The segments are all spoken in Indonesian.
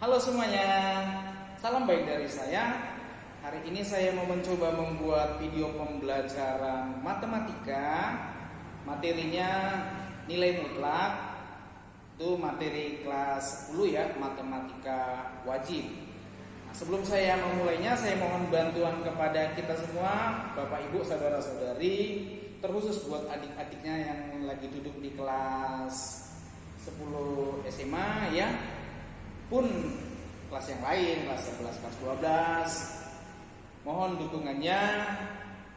Halo semuanya, salam baik dari saya. Hari ini saya mau mencoba membuat video pembelajaran matematika. Materinya nilai mutlak. Itu materi kelas 10 ya, matematika wajib. Nah, sebelum saya memulainya, saya mohon bantuan kepada kita semua, Bapak Ibu, saudara-saudari, terkhusus buat adik-adiknya yang lagi duduk di kelas 10 SMA ya, pun kelas yang lain, kelas 11, kelas 12. Mohon dukungannya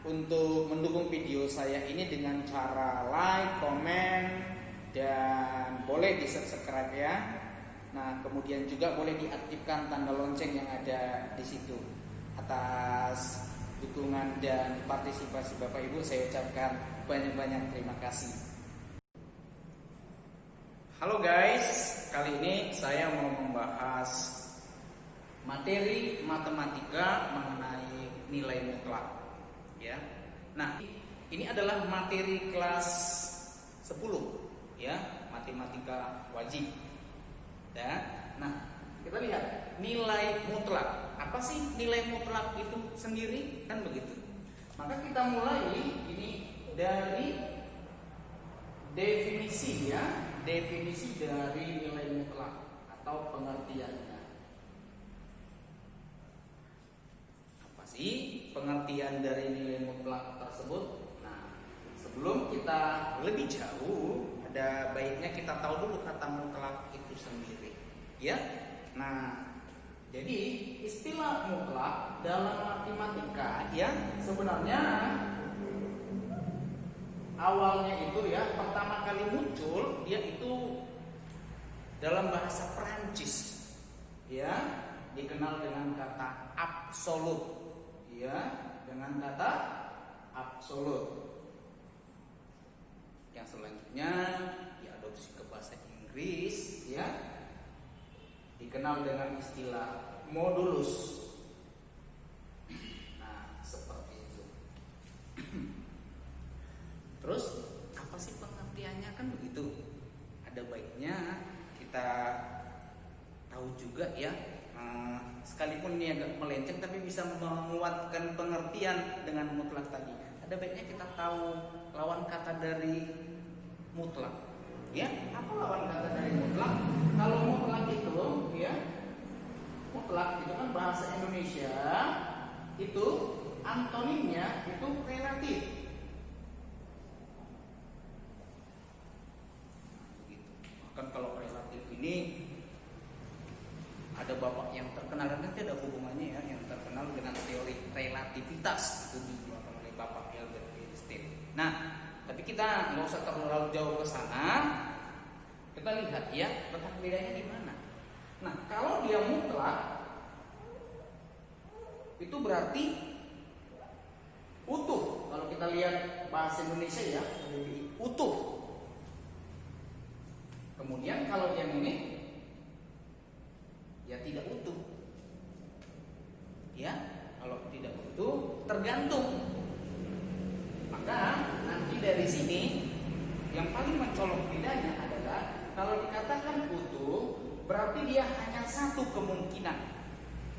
untuk mendukung video saya ini dengan cara like, komen, dan boleh di-subscribe ya. Nah, kemudian juga boleh diaktifkan tanda lonceng yang ada di situ. Atas dukungan dan partisipasi Bapak Ibu, saya ucapkan banyak-banyak terima kasih. Halo guys, kali ini saya mau membahas materi matematika mengenai nilai mutlak ya. Nah, ini adalah materi kelas 10 ya, matematika wajib ya. Nah, kita lihat nilai mutlak. Apa sih nilai mutlak itu sendiri? Kan begitu. Maka kita mulai ini dari definisi ya, definisi dari nilai mutlak atau pengertiannya. Apa sih pengertian dari nilai mutlak tersebut? Nah, sebelum kita lebih jauh, ada baiknya kita tahu dulu kata mutlak itu sendiri, ya. Nah, jadi istilah mutlak dalam matematika ya sebenarnya awalnya itu ya, pertama kali muncul dia itu dalam bahasa Perancis ya, dikenal dengan kata absolut ya, dengan kata absolut. Yang selanjutnya diadopsi ke bahasa Inggris ya, dikenal dengan istilah modulus. Nah, seperti itu. Terus apa sih pengertiannya, kan begitu. Ada baiknya kita tahu juga ya, sekalipun ini agak melenceng tapi bisa menguatkan pengertian dengan mutlak tadi. Ada baiknya kita tahu lawan kata dari mutlak. Ya, apa lawan kata dari mutlak? Kalau mutlak itu ya, mutlak itu kan bahasa Indonesia, itu antonimnya itu relatif. Kan kalau relatif ini ada bapak yang terkenal, dan nanti ada hubungannya ya, yang terkenal dengan teori relativitas, itu dikeluarkan oleh bapak Albert Einstein. Nah, tapi kita nggak usah terlalu jauh ke sana. Kita lihat ya letak bedanya di mana. Nah, kalau dia mutlak itu berarti utuh. Kalau kita lihat bahasa Indonesia ya, lebih utuh. Kemudian kalau yang ini ya tidak utuh. Ya, kalau tidak utuh tergantung. Maka nanti dari sini yang paling mencolok bedanya adalah kalau dikatakan utuh berarti dia hanya satu kemungkinan.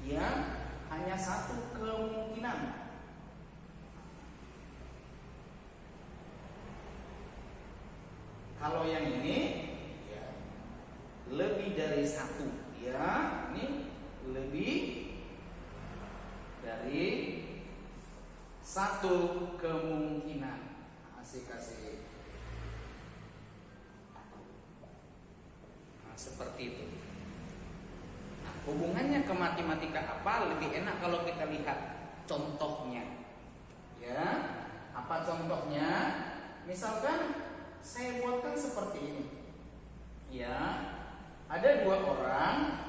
Ya, hanya satu kemungkinan. Kalau yang ini lebih dari satu ya, ini lebih dari satu kemungkinan. Kasih nah, seperti itu. Nah, hubungannya ke matematika apa? Lebih enak kalau kita lihat contohnya ya. Apa contohnya? Misalkan saya buatkan seperti ini ya. Ada dua orang,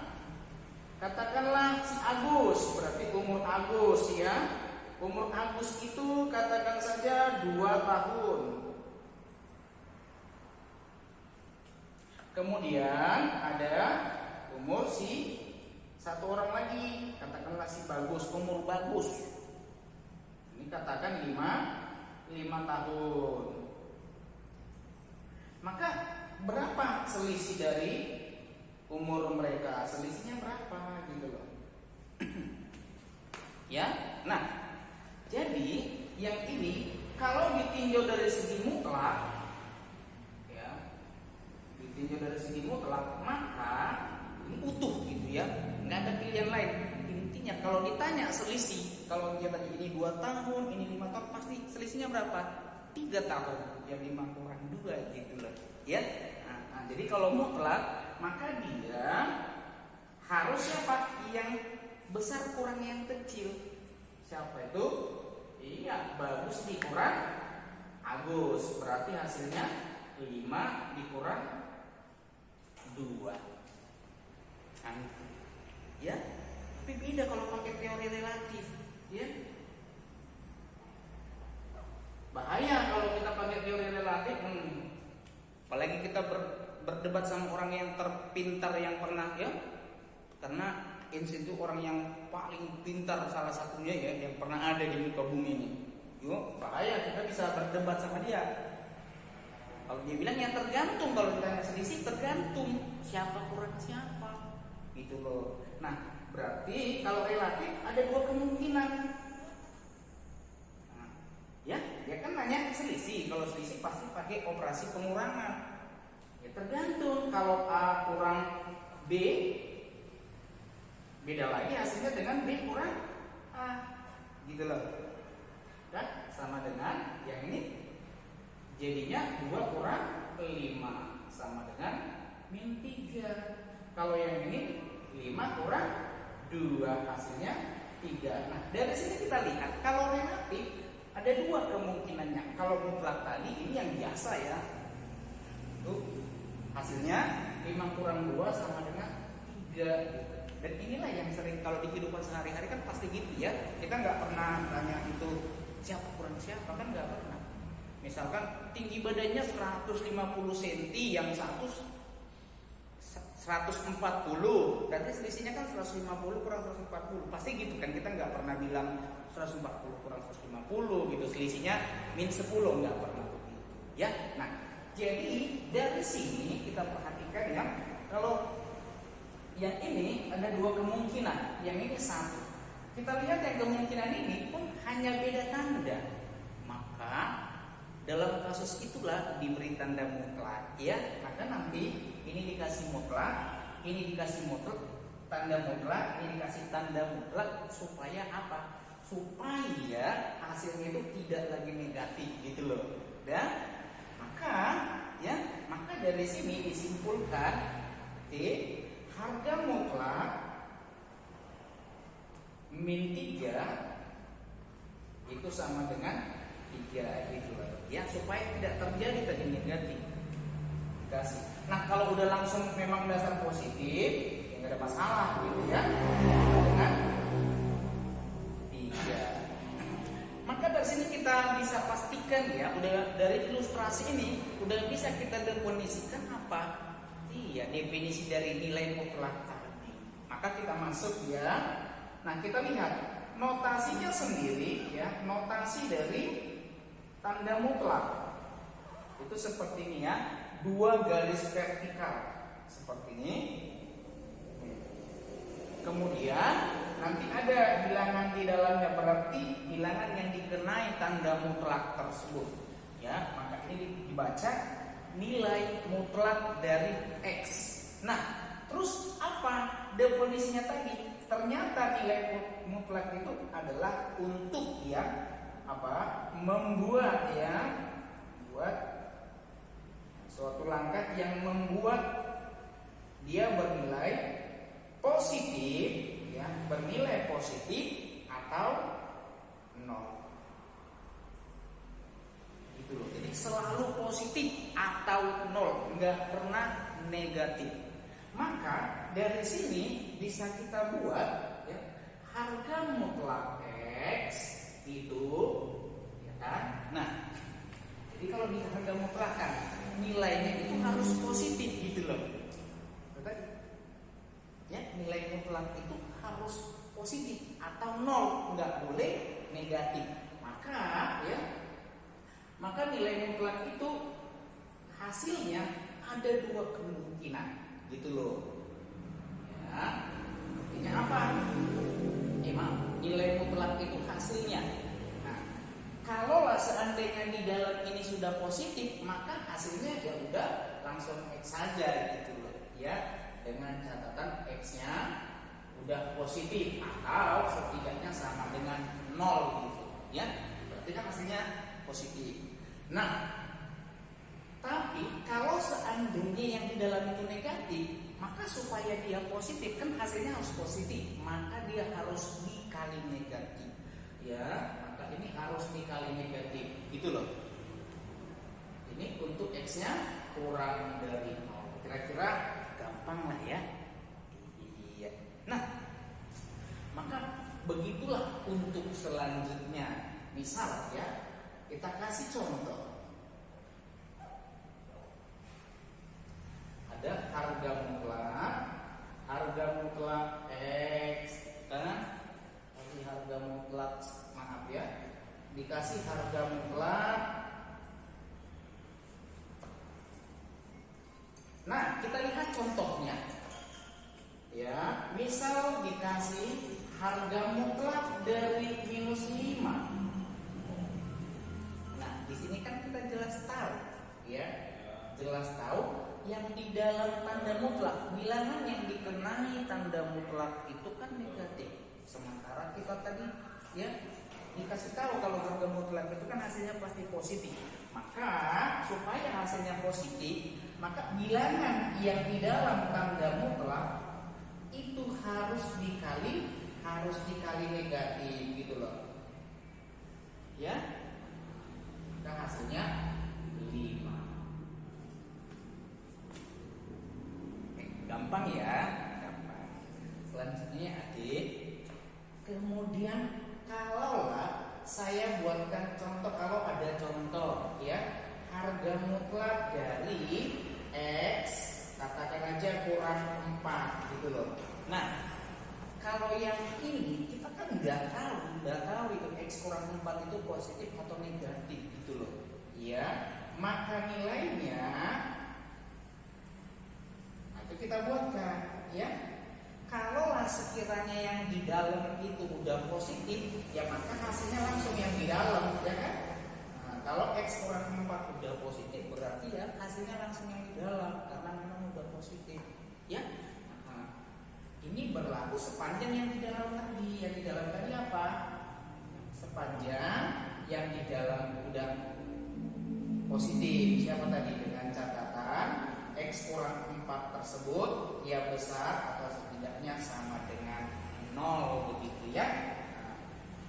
katakanlah si Agus, berarti umur Agus ya. Umur Agus itu katakan saja 2 tahun. Kemudian ada umur si satu orang lagi, katakanlah si Bagus, umur Bagus. Ini katakan 5 tahun. Maka berapa selisih dari umur mereka, selisihnya berapa gitu loh. Ya, nah jadi yang ini kalau ditinjau dari segi mutlak, ya, ditinjau dari segi mutlak, maka ini utuh gitu ya, nggak ada pilihan lain. Intinya kalau ditanya selisih, kalau dia tadi ini 2 tahun, ini 5 tahun, pasti selisihnya berapa? 3 tahun, ya 5 kurang 2 gitu loh, ya. Nah, jadi kalau mutlak, maka dia harus siapa? Yang besar kurang yang kecil. Siapa itu? Iya, bagus dikurang Agus. Berarti hasilnya 5 dikurang 2. Nah, ya. Tapi beda kalau pakai teori relatif, ya. Bahaya kalau kita pakai teori relatif. Apalagi kita berdebat sama orang yang terpintar yang pernah, ya. Karena Einstein itu orang yang paling pintar salah satunya ya, yang pernah ada di muka bumi ini. Yuk, bahaya kita bisa berdebat sama dia. Kalau dia bilang ya tergantung, kalau kita selisih tergantung siapa kurang siapa, gitu loh. Nah, berarti kalau relatif ada 2 kemungkinan. Nah, ya, dia kan nanya selisih. Kalau selisih pasti pakai operasi pengurangan. Ya tergantung, kalau A kurang B, beda lagi hasilnya dengan B kurang A, gitu loh. Dan sama dengan yang ini, jadinya 2 kurang 5 sama dengan min 3. Kalau yang ini 5 kurang 2 hasilnya 3. Nah, dari sini kita lihat kalau relatif ada 2 kemungkinannya. Kalau mutlak tadi ini yang biasa ya, tuh hasilnya 5 kurang 2 sama dengan 3 gitu. Dan inilah yang sering kalau di kehidupan sehari-hari kan pasti gitu ya. Kita nggak pernah tanya itu siapa kurang siapa, kan nggak pernah. Misalkan tinggi badannya 150 cm, yang satu 140, berarti selisihnya kan 150 kurang 140. Pasti gitu kan, kita nggak pernah bilang 140 kurang 150 gitu, selisihnya min 10, nggak pernah begitu. Ya, nah jadi dari sini kita perhatikan ya, kalau yang ini ada 2 kemungkinan, yang ini 1. Kita lihat yang kemungkinan ini pun hanya beda tanda. Maka dalam kasus itulah diberi tanda mutlak, ya. Maka nanti ini dikasih mutlak, ini dikasih mutlak, tanda mutlak, ini dikasih tanda mutlak supaya apa? Supaya hasilnya itu tidak lagi negatif gitu loh. Dan maka dari sini disimpulkan, harga mutlak min 3 itu sama dengan 3 gitu loh. Ya, supaya tidak terjadi tadi negatif. Dikasih. Nah, kalau udah langsung memang dasar positif, ya nggak ada masalah gitu ya. Dengan 3. Maka dari sini kita bisa pastikan ya, udah dari ilustrasi ini udah bisa kita definisikan apa? Iya, definisi dari nilai mutlak tadi. Maka kita masuk ya. Nah, kita lihat notasinya sendiri ya, notasi dari tanda mutlak itu seperti ini ya, 2 garis vertikal seperti ini. Kemudian nanti ada bilangan di dalamnya, berarti bilangan yang dikenai tanda mutlak tersebut ya. Maka ini dibaca nilai mutlak dari X. Nah, terus apa definisinya tadi? Ternyata nilai mutlak itu adalah untuk yang apa? Membuat buat suatu langkah yang membuat dia bernilai positif ya, bernilai positif atau 0. Gitu loh. Jadi selalu positif atau 0, nggak pernah negatif. Maka dari sini bisa kita buat ya, harga mutlak X itu ya kan. Nah, jadi kalau di harga mutlak kan nilainya itu harus positif gitu loh. Betul? Ya, nilai mutlak itu harus positif atau 0, nggak boleh negatif. Maka nilai mutlak itu hasilnya ada 2 kemungkinan gitu loh. Ya, artinya apa? Nilai mutlak itu hasilnya. Nah, kalau seandainya di dalam ini sudah positif, maka hasilnya ya udah langsung X saja gitu loh, ya. Dengan catatan X-nya udah positif atau setidaknya sama dengan 0 gitu, ya. Berarti kan hasilnya positif. Nah, tapi kalau seandainya yang di dalam itu negatif, maka supaya dia positif kan hasilnya harus positif, maka dia harus dikali negatif, ya. Maka ini harus dikali negatif, gitu loh. Ini untuk X-nya kurang dari 0. Kira-kira gampang lah ya. Iya. Nah, maka begitulah untuk selanjutnya. Misal ya, kita kasih contoh. Ada harga mutlak X, kasih harga mutlak, maaf ya, dikasih harga mutlak. Nah, kita lihat contohnya, ya. Misal dikasih harga mutlak dari -5. Nah, di sini kan kita jelas tahu, ya, jelas tahu. Yang di dalam tanda mutlak, bilangan yang dikenai tanda mutlak itu kan negatif. Sementara kita tadi ya dikasih tahu kalau harga mutlak itu kan hasilnya pasti positif. Maka supaya hasilnya positif, maka bilangan yang di dalam tanda mutlak itu harus dikali negatif gitu loh. Ya. Maka hasilnya 5. Gampang ya, gampang. Selanjutnya adik, kemudian kalaulah saya buatkan contoh, kalau ada contoh ya, harga mutlak dari X katakan aja kurang 4 gitu loh. Nah, kalau yang ini kita kan nggak tahu itu X kurang 4 itu positif atau negatif gitu loh, ya. Maka nilainya itu kita buatkan, ya. Kalaulah sekiranya yang di dalam itu udah positif, ya maka hasilnya langsung yang di dalam, ya kan? Nah, kalau X kurang 4 udah positif, berarti ya hasilnya langsung yang di dalam karena memang udah positif, ya. Nah, ini berlaku sepanjang yang di dalam tadi. Yang di dalam tadi apa? Sepanjang yang di dalam udah positif. Siapa tadi? Dengan catatan X kurang 4 tersebut ya besar atau setidaknya sama dengan 0 begitu ya. Nah,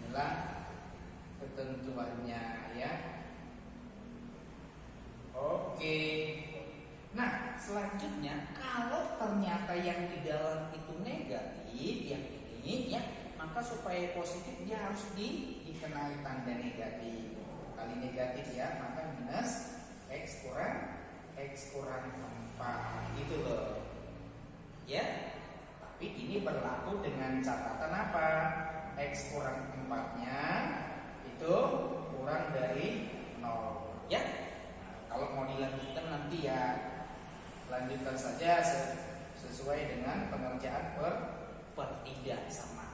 inilah ketentuannya ya. Oke. Nah, selanjutnya kalau ternyata yang di dalam itu negatif, yang ini ya, maka supaya positif dia harus dikenai tanda negatif. Kali negatif ya, maka minus X kurang 4 gitu loh, ya. Tapi ini berlaku dengan catatan apa? X kurang 4-nya itu kurang dari 0, ya. Nah, kalau mau dilanjutkan nanti ya lanjutkan saja sesuai dengan pengerjaan per 3 sama.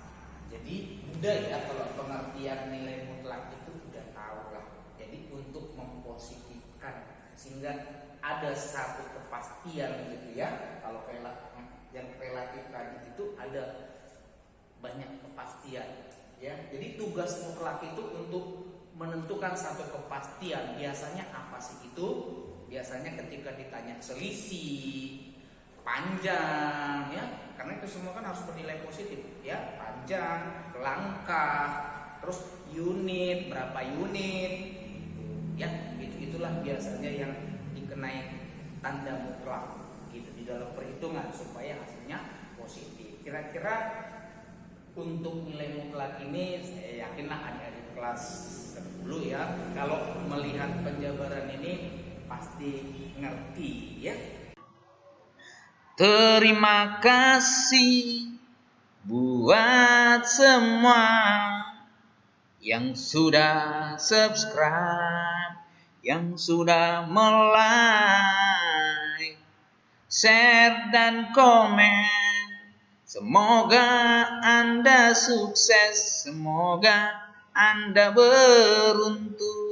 Jadi mudah ya kalau pengertian nilai mutlak itu udah tahu lah. Jadi untuk mempositifkan sehingga ada satu kepastian gitu ya. Kalau yang relatif tadi itu ada banyak kepastian ya. Jadi tugas mutlak itu untuk menentukan satu kepastian. Biasanya apa sih itu? Biasanya ketika ditanya selisih, panjang ya. Karena itu semua kan harus bernilai positif ya. Panjang, langkah, terus unit, berapa unit gitu ya. Itulah biasanya yang dikenai tanda mutlak gitu di dalam perhitungan supaya hasilnya positif. Kira-kira untuk nilai mutlak ini saya yakinlah ada di kelas 10 ya. Kalau melihat penjabaran ini pasti ngerti ya. Terima kasih buat semua yang sudah subscribe, yang sudah like, share dan komen Semoga Anda sukses, semoga Anda beruntung.